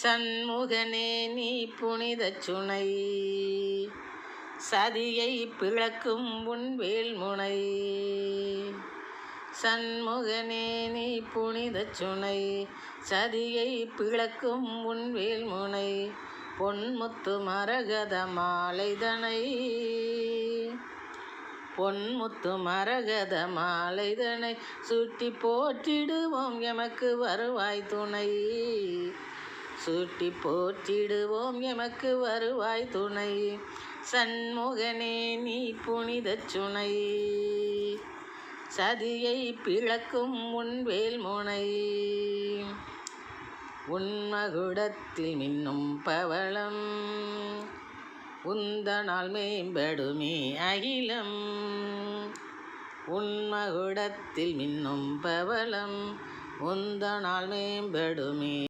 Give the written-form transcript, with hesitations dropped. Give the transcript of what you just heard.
சண்முகனே நீ புனிதச் சுனை, சதியை பிளக்கும் உன் வேல்முனை. சண்முகனே நீ புனிதச் சுனை, சதியை பிளக்கும் உன் வேல்முனை. பொன்முத்து மரகத மாலைதனை, பொன்முத்து மரகத மாலைதனை சுட்டி போற்றிடுவோம் எமக்கு வருவாய் துணை. சுட்டி போற்றிடுவோம் எமக்கு வருவாய் துணை. சண்முகனே நீ புனிதச் சுனை, சதியை பிளக்கும் உன் வேல்முனை. உன்மகுடத்தில் மின்னும் பவளம், உந்தனால் மேம்படுமே அகிலம். உன்மகுடத்தில் மின்னும் பவளம், உந்தனால் மேம்படுமே